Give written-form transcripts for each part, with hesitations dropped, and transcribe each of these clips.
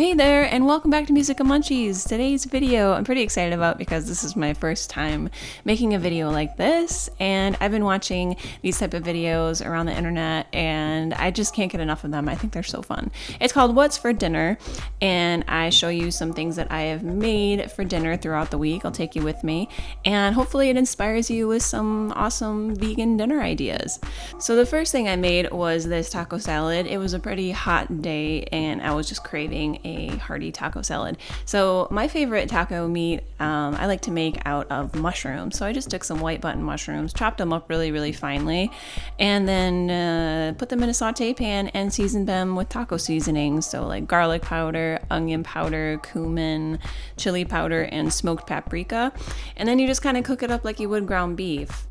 Hey there, and welcome back to Music and Munchies. Today's video I'm pretty excited about because this is my first time making a video like this, and I've been watching these type of videos around the internet and I just can't get enough of them. I think they're so fun. It's called What's for Dinner, and I show you some things that I have made for dinner throughout the week. I'll take you with me, and hopefully it inspires you with some awesome vegan dinner ideas. So the first thing I made was this taco salad. It was a pretty hot day and I was just craving a hearty taco salad. So my favorite taco meat I like to make out of mushrooms. So I just took some white button mushrooms, chopped them up really finely, and then put them in a saute pan and seasoned them with taco seasonings. So like garlic powder, onion powder, cumin, chili powder, and smoked paprika. And then you just kind of cook it up like you would ground beef.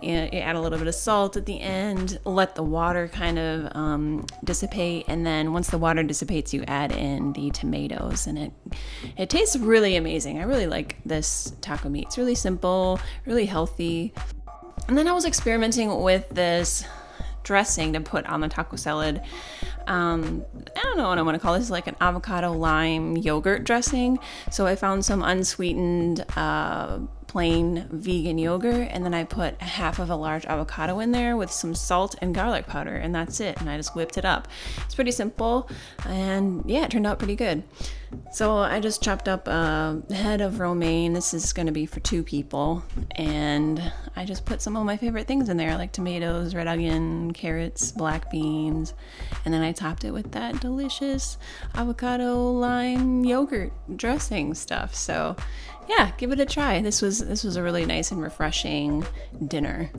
And you add a little bit of salt at the end, let the water kind of dissipate, and then once the water dissipates, you add in the tomatoes, and it tastes really amazing. I really like this taco meat. It's really simple, really healthy. And then I was experimenting with this dressing to put on the taco salad. I don't know what I want to call this, like an avocado lime yogurt dressing. So I found some unsweetened plain vegan yogurt, and then I put half of a large avocado in there with some salt and garlic powder, and that's it. And I just whipped it up. It's pretty simple, and yeah, it turned out pretty good. So I just chopped up a head of romaine. This is going to be for 2 people, and I just put some of my favorite things in there, like tomatoes, red onion, carrots, black beans, and then I topped it with that delicious avocado lime yogurt dressing stuff. So yeah, give it a try. This was a really nice and refreshing dinner.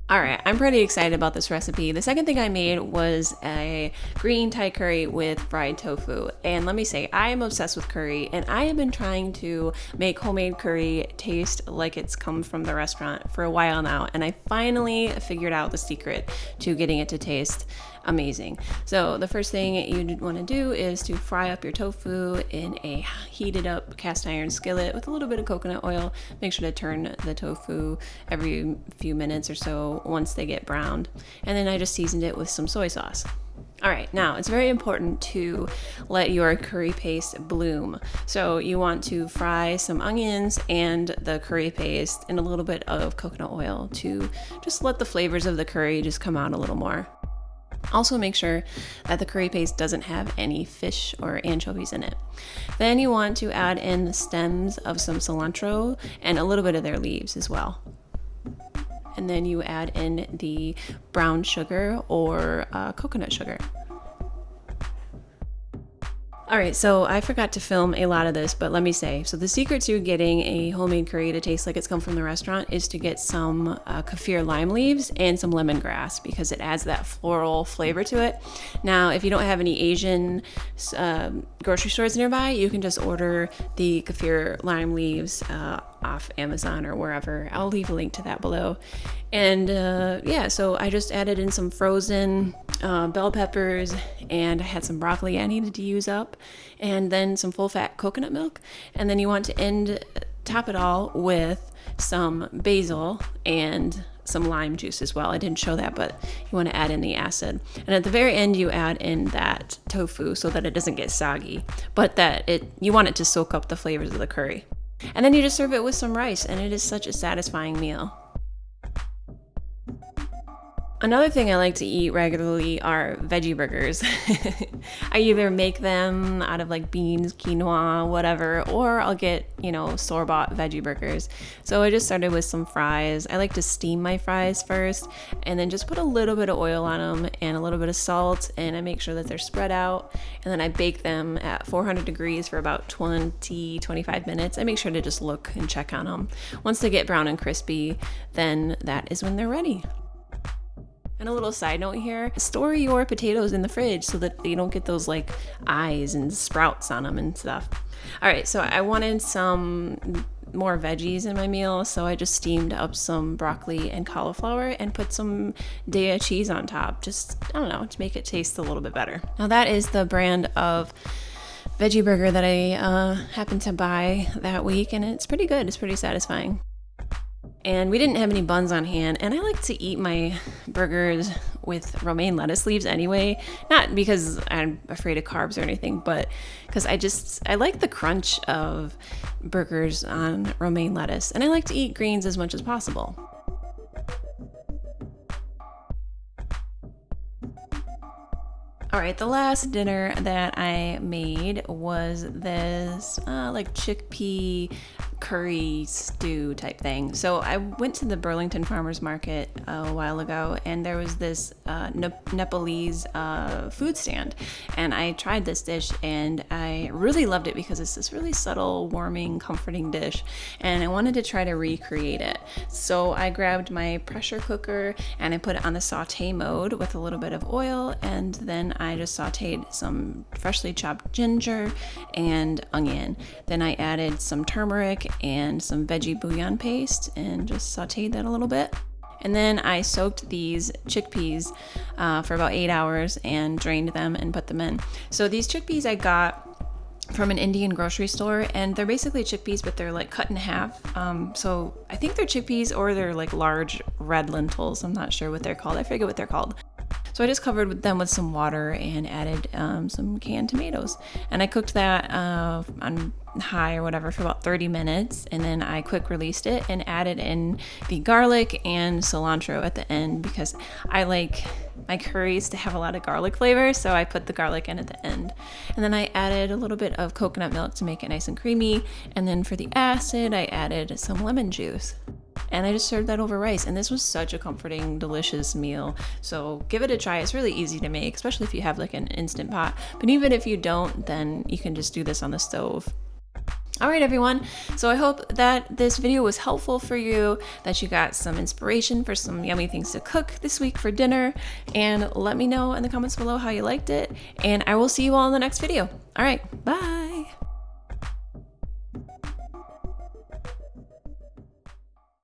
All right, I'm pretty excited about this recipe. The second thing I made was a green Thai curry with fried tofu. And let me say, I am obsessed with curry, and I have been trying to make homemade curry taste like it's come from the restaurant for a while now. And I finally figured out the secret to getting it to taste amazing. So the first thing you want to do is to fry up your tofu in a heated up cast iron skillet with a little bit of coconut oil. Make sure to turn the tofu every few minutes or so once they get browned. And then I just seasoned it with some soy sauce. All right, now it's very important to let your curry paste bloom. So you want to fry some onions and the curry paste in a little bit of coconut oil to just let the flavors of the curry just come out a little more. Also make sure that the curry paste doesn't have any fish or anchovies in it. Then you want to add in the stems of some cilantro and a little bit of their leaves as well. And then you add in the brown sugar or coconut sugar. All right, so I forgot to film a lot of this, but let me say, so the secret to getting a homemade curry to taste like it's come from the restaurant is to get some kaffir lime leaves and some lemongrass, because it adds that floral flavor to it. Now, if you don't have any Asian grocery stores nearby, you can just order the kaffir lime leaves off Amazon or wherever. I'll leave a link to that below. And yeah, so I just added in some frozen bell peppers, and I had some broccoli I needed to use up, and then some full fat coconut milk. And then you want to top it all with some basil and some lime juice as well. I didn't show that, but you want to add in the acid. And at the very end, you add in that tofu so that it doesn't get soggy, but that you want it to soak up the flavors of the curry. And then you just serve it with some rice, and it is such a satisfying meal. Another thing I like to eat regularly are veggie burgers. I either make them out of like beans, quinoa, whatever, or I'll get, store-bought veggie burgers. So I just started with some fries. I like to steam my fries first and then just put a little bit of oil on them and a little bit of salt, and I make sure that they're spread out, and then I bake them at 400 degrees for about 20-25 minutes. I make sure to just look and check on them. Once they get brown and crispy, then that is when they're ready. And a little side note here, store your potatoes in the fridge so that you don't get those like eyes and sprouts on them and stuff. All right, so I wanted some more veggies in my meal, so I just steamed up some broccoli and cauliflower and put some Daiya cheese on top. Just, I don't know, to make it taste a little bit better. Now that is the brand of veggie burger that I happened to buy that week, and it's pretty good. It's pretty satisfying. And we didn't have any buns on hand, and I like to eat my burgers with romaine lettuce leaves anyway. Not because I'm afraid of carbs or anything, but because I like the crunch of burgers on romaine lettuce, and I like to eat greens as much as possible. All right, the last dinner that I made was this like chickpea curry stew type thing. So I went to the Burlington Farmers Market a while ago, and there was this Nepalese food stand, and I tried this dish and I really loved it because it's this really subtle, warming, comforting dish, and I wanted to try to recreate it. So I grabbed my pressure cooker and I put it on the saute mode with a little bit of oil, and then I just sauteed some freshly chopped ginger and onion. Then I added some turmeric and some veggie bouillon paste and just sauteed that a little bit. And then I soaked these chickpeas for about 8 hours and drained them and put them in. So these chickpeas I got from an Indian grocery store, and they're basically chickpeas, but they're like cut in half. So I think they're chickpeas, or they're like large red lentils. I'm not sure what they're called. I forget what they're called. So I just covered them with some water and added some canned tomatoes. And I cooked that on high or whatever for about 30 minutes. And then I quick released it and added in the garlic and cilantro at the end, because I like my curries to have a lot of garlic flavor. So I put the garlic in at the end. And then I added a little bit of coconut milk to make it nice and creamy. And then for the acid, I added some lemon juice. And I just served that over rice, and this was such a comforting, delicious meal. So give it a try. It's really easy to make, especially if you have like an Instant Pot. But even if you don't, then you can just do this on the stove. All right, everyone. So I hope that this video was helpful for you, that you got some inspiration for some yummy things to cook this week for dinner. And let me know in the comments below how you liked it. And I will see you all in the next video. All right, bye.